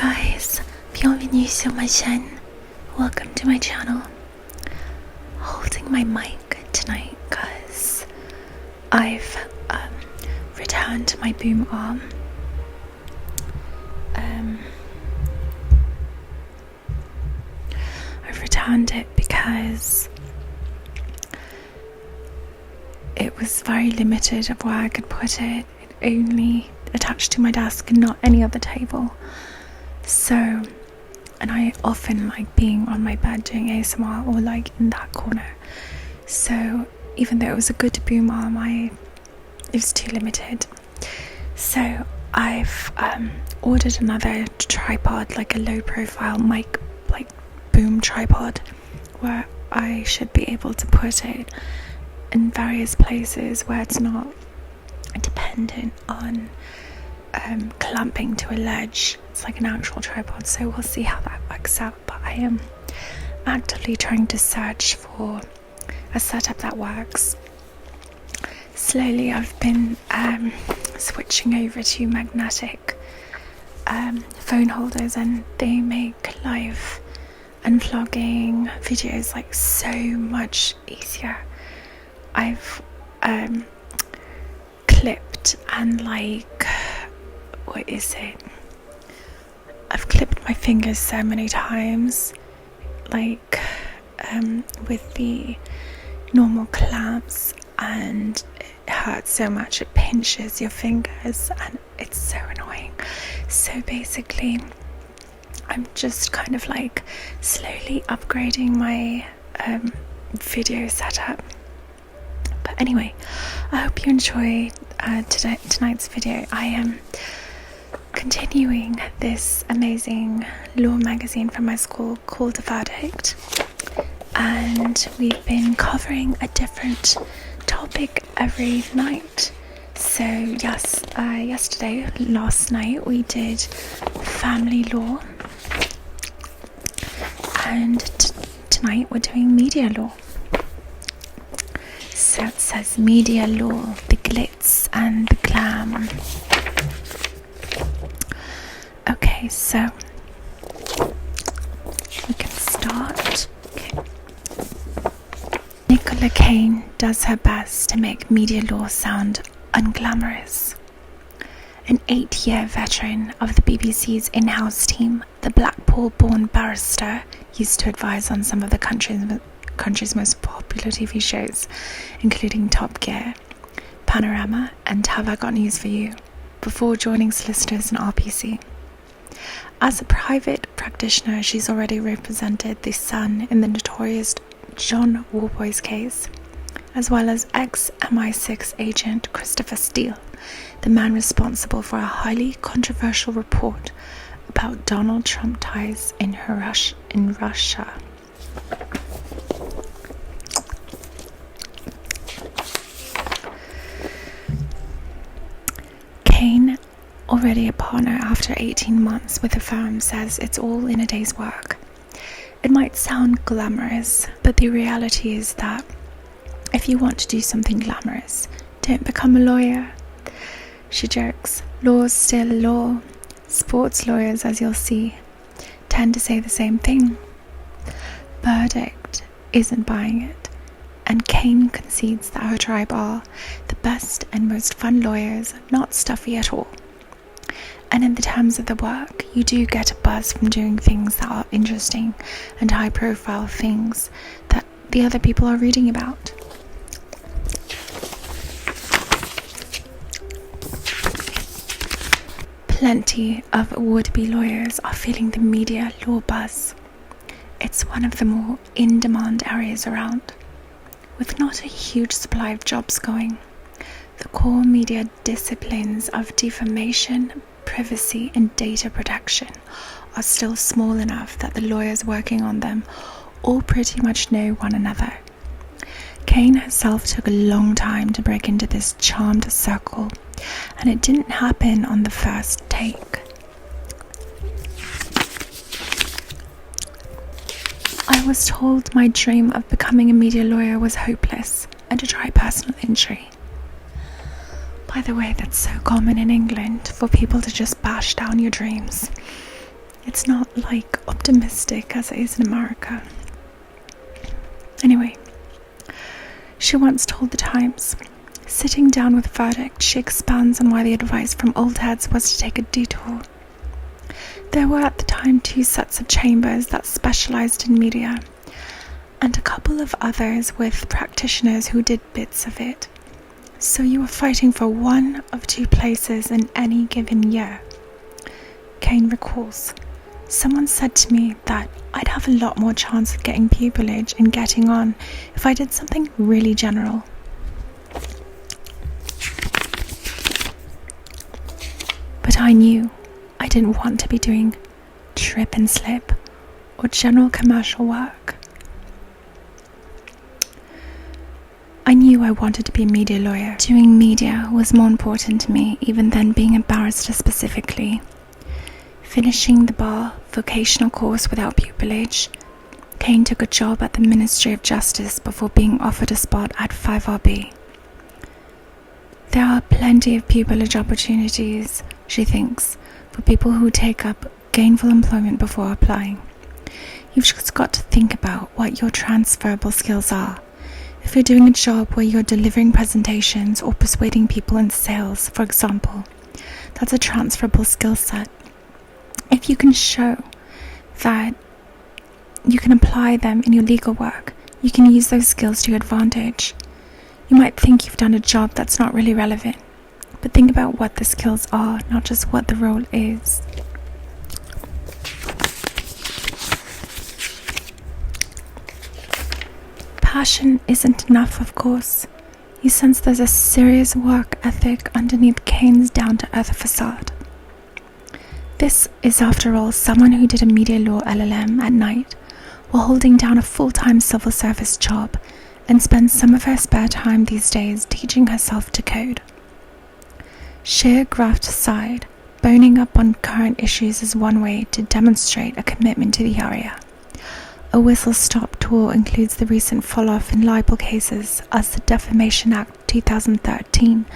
guys, bienvenue sur ma chaîne. Welcome to my channel. Holding my mic tonight because I've returned my boom arm. I've returned it because it was very limited of where I could put it. It only attached to my desk and not any other table. So, and I often like being on my bed doing ASMR or like in that corner. So even though it was a good boom arm, it was too limited. So I've ordered another tripod, like a low profile mic, like boom tripod, where I should be able to put it in various places where it's not dependent on clamping to a ledge. It's like an actual tripod, so we'll see how that works out. But I am actively trying to search for a setup that works. Slowly I've been switching over to magnetic phone holders, and they make live and vlogging videos like so much easier. I've clipped and I've clipped my fingers so many times, with the normal clamps, and it hurts so much, it pinches your fingers and it's so annoying. So basically I'm just kind of like slowly upgrading my video setup. But anyway, I hope you enjoy tonight's video. I am continuing this amazing law magazine from my school called The Verdict, and we've been covering a different topic every night. So yes, last night we did family law, and tonight we're doing media law. So it says media law, the glitz and the glam. Okay, so we can start. Okay. Nicola Kane does her best to make media law sound unglamorous. An 8-year veteran of the BBC's in-house team, the Blackpool-born barrister used to advise on some of the country's most popular TV shows, including Top Gear, Panorama, and Have I Got News for You, before joining solicitors and RPC. As a private practitioner, she's already represented the Sun in the notorious John Worboys case, as well as ex-MI6 agent Christopher Steele, the man responsible for a highly controversial report about Donald Trump ties in Russia. Kane, already a partner after 18 months with the firm, says it's all in a day's work. It might sound glamorous, but the reality is that if you want to do something glamorous, don't become a lawyer. She jokes, law's still law. Sports lawyers, as you'll see, tend to say the same thing. Verdict isn't buying it, and Kane concedes that her tribe are the best and most fun lawyers, not stuffy at all. And in the terms of the work, you do get a buzz from doing things that are interesting and high-profile things that the other people are reading about. Plenty of would-be lawyers are feeling the media law buzz. It's one of the more in-demand areas around, with not a huge supply of jobs going. The core media disciplines of defamation, privacy, and data protection are still small enough that the lawyers working on them all pretty much know one another. Kane herself took a long time to break into this charmed circle, and it didn't happen on the first take. I was told my dream of becoming a media lawyer was hopeless and to try personal injury. By the way, that's so common in England for people to just bash down your dreams. It's not like optimistic as it is in America. Anyway, she once told The Times, sitting down with Verdict, she expands on why the advice from old heads was to take a detour. There were at the time 2 sets of chambers that specialized in media, and a couple of others with practitioners who did bits of it. So you were fighting for one of 2 places in any given year. Kane recalls, someone said to me that I'd have a lot more chance of getting pupillage and getting on if I did something really general. But I knew I didn't want to be doing trip and slip or general commercial work. I knew I wanted to be a media lawyer. Doing media was more important to me even than being a barrister specifically. Finishing the bar vocational course without pupillage, Kane took a job at the Ministry of Justice before being offered a spot at 5RB. There are plenty of pupillage opportunities, she thinks, for people who take up gainful employment before applying. You've just got to think about what your transferable skills are. If you're doing a job where you're delivering presentations or persuading people in sales, for example, that's a transferable skill set. If you can show that you can apply them in your legal work, you can use those skills to your advantage. You might think you've done a job that's not really relevant, but think about what the skills are, not just what the role is. Passion isn't enough, of course. You sense there's a serious work ethic underneath Kane's down-to-earth facade. This is, after all, someone who did a media law LLM at night while holding down a full-time civil service job and spends some of her spare time these days teaching herself to code. Sheer graft aside, boning up on current issues is one way to demonstrate a commitment to the area. A whistle-stop tour includes the recent fall-off in libel cases as the Defamation Act 2013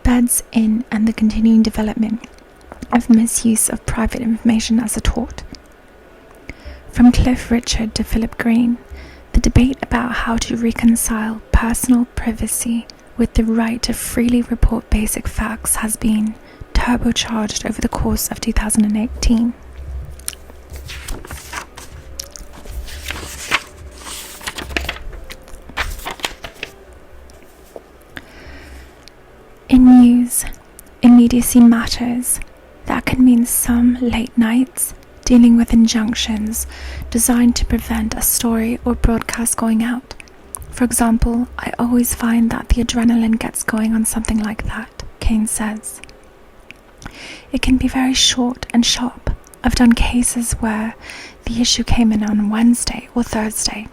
beds in and the continuing development of misuse of private information as a tort. From Cliff Richard to Philip Green, the debate about how to reconcile personal privacy with the right to freely report basic facts has been turbocharged over the course of 2018. In news, immediacy matters. That can mean some late nights dealing with injunctions designed to prevent a story or broadcast going out. For example, I always find that the adrenaline gets going on something like that, Kane says. It can be very short and sharp. I've done cases where the issue came in on Wednesday or Thursday.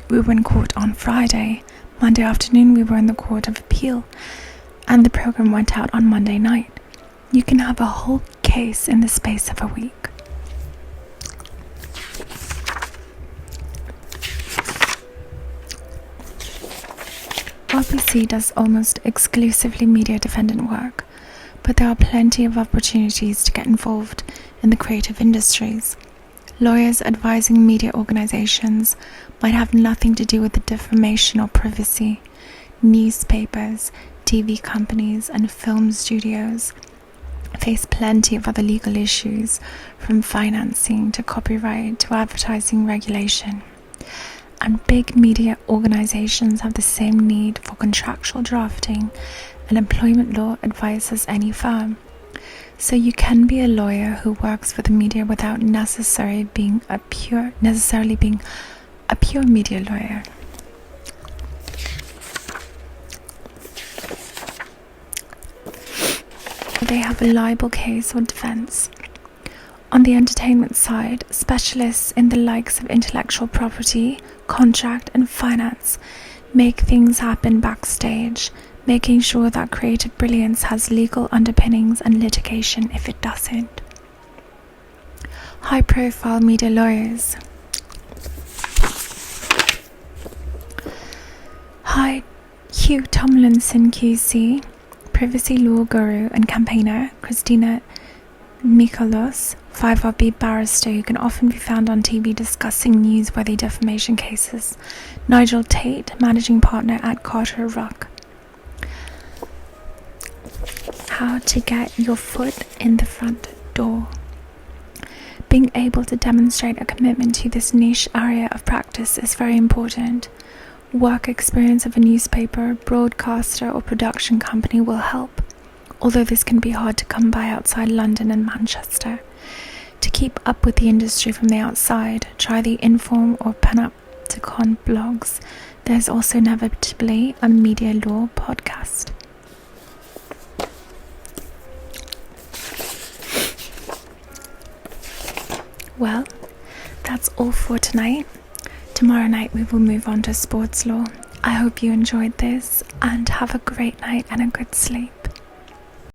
We were in court on Friday. Monday afternoon we were in the Court of Appeal, and the program went out on Monday night. You can have a whole case in the space of a week. RBC does almost exclusively media defendant work, but there are plenty of opportunities to get involved in the creative industries. Lawyers advising media organizations might have nothing to do with the defamation or privacy. Newspapers, TV companies, and film studios face plenty of other legal issues, from financing to copyright to advertising regulation. And big media organizations have the same need for contractual drafting and employment law advice as any firm. So you can be a lawyer who works for the media without necessarily being a pure media lawyer. They have a libel case or defense. On the entertainment side, specialists in the likes of intellectual property, contract, and finance make things happen backstage, making sure that creative brilliance has legal underpinnings and litigation if it doesn't. High-profile media lawyers. Hi, Hugh Tomlinson QC, privacy law guru and campaigner Christina Michalos 5RB barrister who can often be found on TV discussing newsworthy defamation cases. Nigel Tate, managing partner at Carter Ruck. How to get your foot in the front door. Being able to demonstrate a commitment to this niche area of practice is very important. Work experience of a newspaper, broadcaster, or production company will help, although this can be hard to come by outside London and Manchester. To keep up with the industry from the outside, try the Inform or Panopticon blogs. There's also inevitably a media law podcast. Well, that's all for tonight. Tomorrow night we will move on to sports law. I hope you enjoyed this and have a great night and a good sleep.